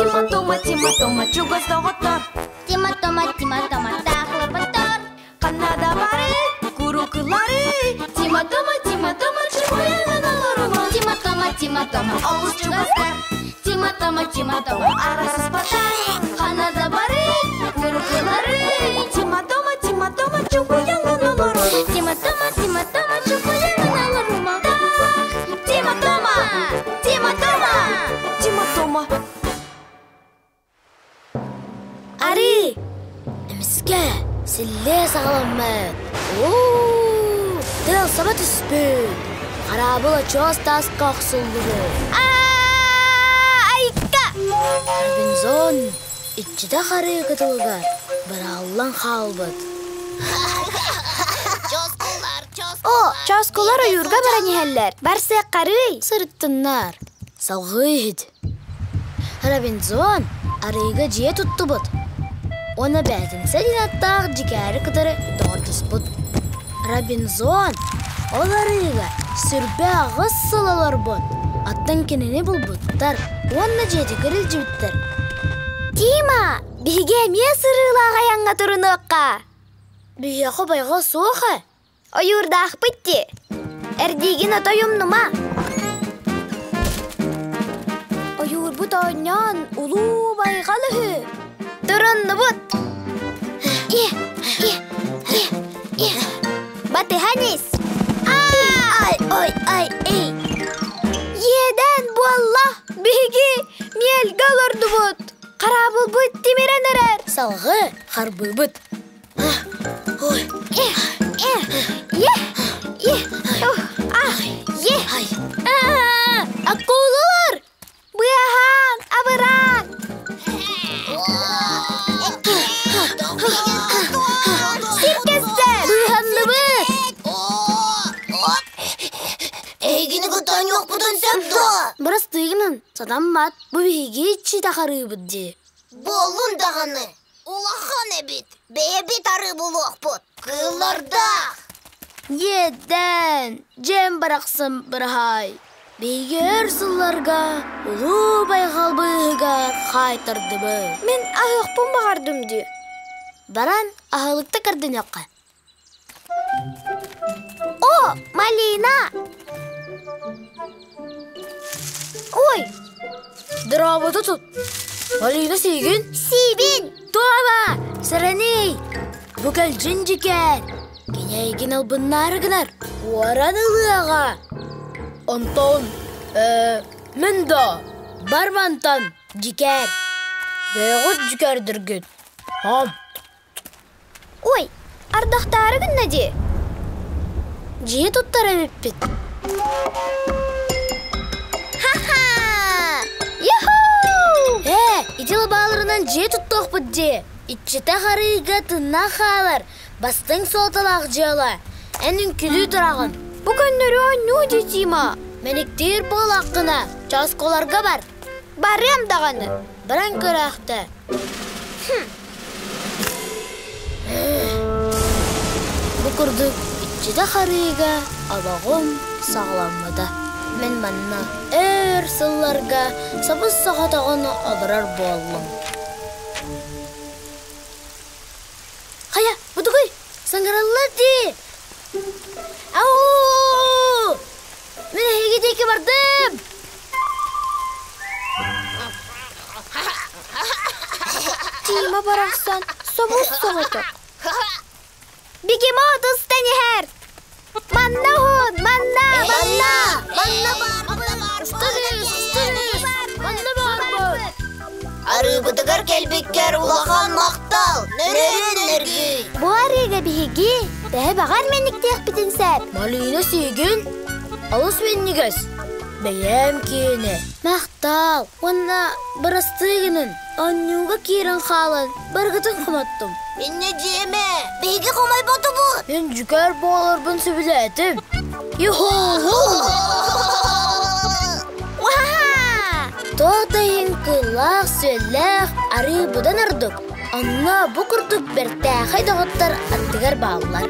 Тима-тома, чугастағыттар. Тима-тома, тақлы бұттар. Қанада бары, күрікілары. Тима-тома, чугаяған алырыма. Тима-тома, Ауыз чугастар. Тима-тома, Арасыз батар. Қанада бары, күрікілары. Тима-тома, чугаяған алырыма. Тима-тома, чугаяған алырыма. Тима-тома. Ари! Эмиске, силле сағаламмат. Дел саба түспін. Қарабыла чоз тас қақсылдыры. Айка! Робинзон, итчіда қары кытылығар. Бір аллан қалбыд. Чоскулар ойырға баранихәлләр. Барсы қарый. Сырыттыннар. Салғыйд. Робинзон, арыйға жие тұтты бұд. Оны бәдін сәден аттағы жекәрі кыдыры дордыс бұд. Робинзон, ол арыйға сүрбе ағыз сылалар бұд. Аттан кенені бұл бұдтар. Оны жеді кіріл жібіттір. Тима, біге ме сырылаға яңға тұрыны оққа? Біге қобайға соға. Ойырда ақпытте. Әрдеген атайымныма. Ойыр бұд айнан ұлу байғалығы. Тұрынны бұд. Баты ханес. Ай. Еден болла бігі мел галырды бұд. Қарабыл бұд демерен әрер. Салғы қарбыл бұд. Акулалар! Бұяхан, абыран! Сиркестер! Бұяханны бұд! Эгини күтан yok бұдан сәпті. Бұрыс түйгінің, садан бат, бұл бейге итчі тақары бұдде. Болын дағаны. Улахан әбет. Бейбет ары болуақ бұд. Кыллардақ. Еден, жем барақсым бір хай. Бейге өрсілларға, ұлу байғал бұйыға қайтырды бұ. Мен ағықпын бағардым ді. Баран ағылықты кірдің өққа. О, Малина! Ой, дырабыды тұт. Малина сейгін? Сейбін! Туама, сірәней! Бүкіл жын жекер. Кенейген албыннары гынар. Уаранылы аға. Антон, мінда, бармантан жекер. Бәғыт жекердіргін. Хам. Ой, ардақтары күн нәде? Жие тұттар әмеппет. Ха-ха! Юху! Идел балырынан жие тұттық бұдде. Итчіті қарыйға тынна қалар. Бастың солталақ жиала. Әнің күлі тұрағын. Бүгіннері өңі детима. Меніктер бол аққына. Часколарға бар. Барым дағаны. Бірін көрақты. Бұқырдық. Итчіті қарыйға алағым сағыламыда. Мен манна әр сылларға сабыз сағатағаны алырар болым. Қая, бұдығый, саңғыралар де. Ау! Мен әйге дейке бардым. Тима барақсан, сабыз сағаты. Бекема отыстан ехер. Манна ход, манна бар. Манна бар. Ары бұдығар кәлбеккер улахан мақтал. Нөрі. Бұ арыға бейге, бәе бағар меніктеқ бітін сәп. Малина сейген, алыс меннігіз. Бәйем кейіні. Мақтал, онна бұрыстығының, аннуға керін қалын, біргітін қыматтым. Мен не деме? Бейге қомай баты бұд. Мен жүкер боларбын сөбілетім. Юху! Тоғдайын кылақ сөйләқ ары бұдан ұрдық. Анна бұ күрдік бір тәқай дағыттар аттығар бағылар.